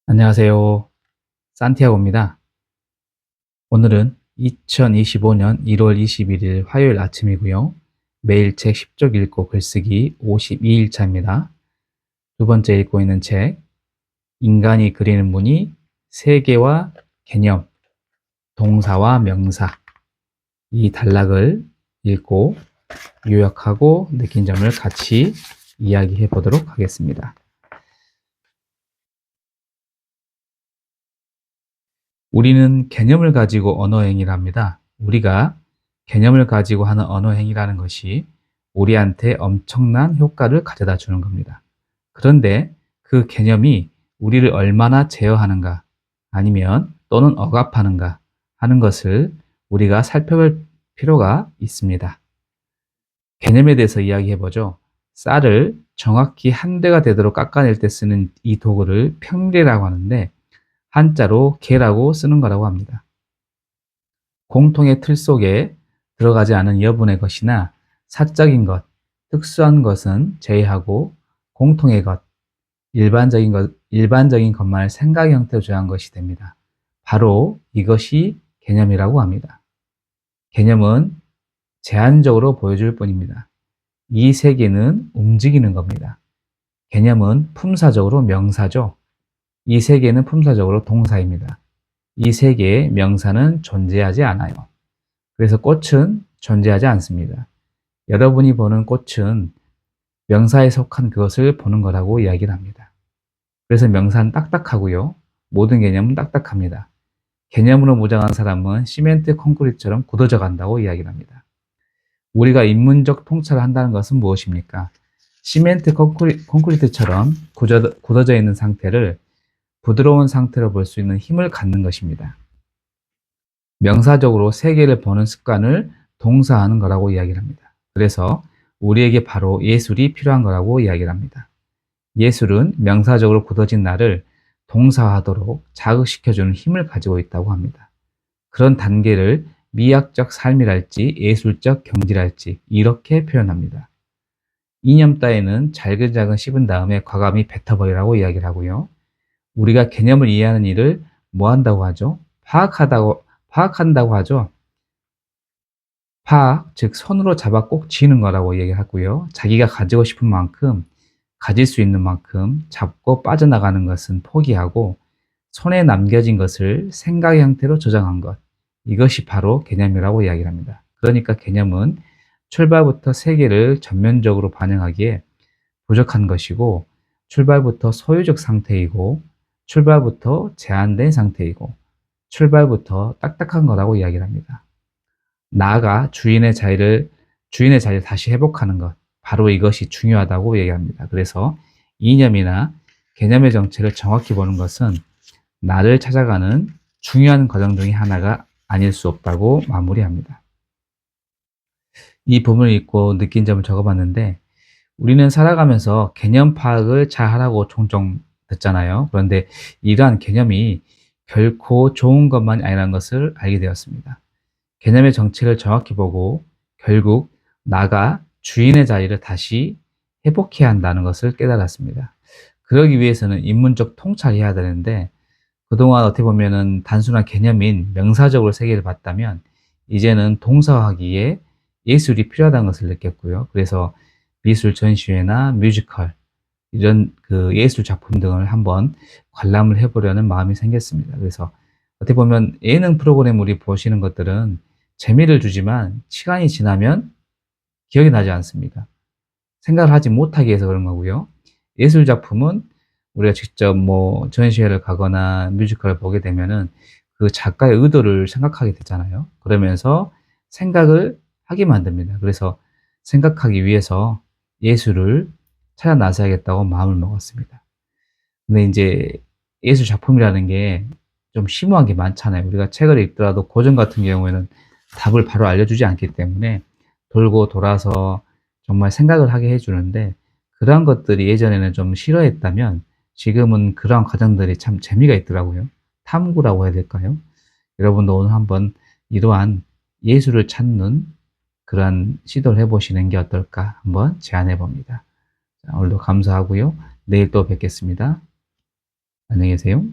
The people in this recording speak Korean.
안녕하세요. 산티아고입니다. 오늘은 2025년 1월 21일 화요일 아침이고요. 매일 책 10쪽 읽고 글쓰기 52일 차입니다. 두 번째 읽고 있는 책, 인간이 그리는 무늬, 세계와 개념, 동사와 명사, 이 단락을 읽고 요약하고 느낀 점을 같이 이야기해 보도록 하겠습니다. 우리는 개념을 가지고 언어행위를 합니다. 우리가 개념을 가지고 하는 언어행위라는 것이 우리한테 엄청난 효과를 가져다 주는 겁니다. 그런데 그 개념이 우리를 얼마나 제어하는가, 아니면 또는 억압하는가 하는 것을 우리가 살펴볼 필요가 있습니다. 개념에 대해서 이야기해 보죠. 쌀을 정확히 한 대가 되도록 깎아낼 때 쓰는 이 도구를 평리라고 하는데, 한자로 개라고 쓰는 거라고 합니다. 공통의 틀 속에 들어가지 않은 여분의 것이나 사적인 것, 특수한 것은 제외하고 공통의 것, 일반적인 것만을 생각 형태로 조한 것이 됩니다. 바로 이것이 개념이라고 합니다. 개념은 제한적으로 보여줄 뿐입니다. 이 세계는 움직이는 겁니다. 개념은 품사적으로 명사죠. 이 세계는 품사적으로 동사입니다. 이 세계에 명사는 존재하지 않아요. 그래서 꽃은 존재하지 않습니다. 여러분이 보는 꽃은 명사에 속한 그것을 보는 거라고 이야기를 합니다. 그래서 명사는 딱딱하고요. 모든 개념은 딱딱합니다. 개념으로 무장한 사람은 시멘트 콘크리트처럼 굳어져 간다고 이야기를 합니다. 우리가 인문적 통찰을 한다는 것은 무엇입니까? 시멘트 콘크리트처럼 굳어져 있는 상태를 부드러운 상태로 볼 수 있는 힘을 갖는 것입니다. 명사적으로 세계를 보는 습관을 동사하는 거라고 이야기를 합니다. 그래서 우리에게 바로 예술이 필요한 거라고 이야기를 합니다. 예술은 명사적으로 굳어진 나를 동사하도록 자극시켜주는 힘을 가지고 있다고 합니다. 그런 단계를 미학적 삶이랄지 예술적 경지랄지 이렇게 표현합니다. 이념 따위는 잘근잘근 씹은 다음에 과감히 뱉어버리라고 이야기를 하고요. 우리가 개념을 이해하는 일을 뭐 한다고 하죠? 파악한다고 하죠. 파악, 즉 손으로 잡아 꼭 쥐는 거라고 얘기하고요. 자기가 가지고 싶은 만큼, 가질 수 있는 만큼 잡고 빠져나가는 것은 포기하고 손에 남겨진 것을 생각의 형태로 저장한 것. 이것이 바로 개념이라고 이야기를 합니다. 그러니까 개념은 출발부터 세계를 전면적으로 반영하기에 부족한 것이고, 출발부터 소유적 상태이고, 출발부터 제한된 상태이고, 출발부터 딱딱한 거라고 이야기를 합니다. 나아가 주인의 자리를 다시 회복하는 것, 바로 이것이 중요하다고 얘기합니다. 그래서 이념이나 개념의 정체를 정확히 보는 것은 나를 찾아가는 중요한 과정 중의 하나가 아닐 수 없다고 마무리합니다. 이 부분을 읽고 느낀 점을 적어봤는데, 우리는 살아가면서 개념 파악을 잘 하라고 종종 듣잖아요. 그런데 이러한 개념이 결코 좋은 것만이 아니라는 것을 알게 되었습니다. 개념의 정체를 정확히 보고 결국 나가 주인의 자리를 다시 회복해야 한다는 것을 깨달았습니다. 그러기 위해서는 인문적 통찰해야 되는데, 그동안 어떻게 보면은 단순한 개념인 명사적으로 세계를 봤다면 이제는 동사화하기에 예술이 필요하다는 것을 느꼈고요. 그래서 미술 전시회나 뮤지컬, 이런 그 예술 작품 등을 한번 관람을 해보려는 마음이 생겼습니다. 그래서 어떻게 보면 예능 프로그램 우리 보시는 것들은 재미를 주지만 시간이 지나면 기억이 나지 않습니다. 생각을 하지 못하게 해서 그런 거고요. 예술 작품은 우리가 직접 뭐 전시회를 가거나 뮤지컬을 보게 되면은 그 작가의 의도를 생각하게 되잖아요. 그러면서 생각을 하게 만듭니다. 그래서 생각하기 위해서 예술을 찾아 나서야겠다고 마음을 먹었습니다. 근데 이제 예술 작품이라는 게 좀 심오한 게 많잖아요. 우리가 책을 읽더라도 고전 같은 경우에는 답을 바로 알려주지 않기 때문에 돌고 돌아서 정말 생각을 하게 해주는데, 그러한 것들이 예전에는 좀 싫어했다면 지금은 그러한 과정들이 참 재미가 있더라고요. 탐구라고 해야 될까요? 여러분도 오늘 한번 이러한 예술을 찾는 그러한 시도를 해보시는 게 어떨까 한번 제안해 봅니다. 오늘도 감사하고요. 내일 또 뵙겠습니다. 안녕히 계세요.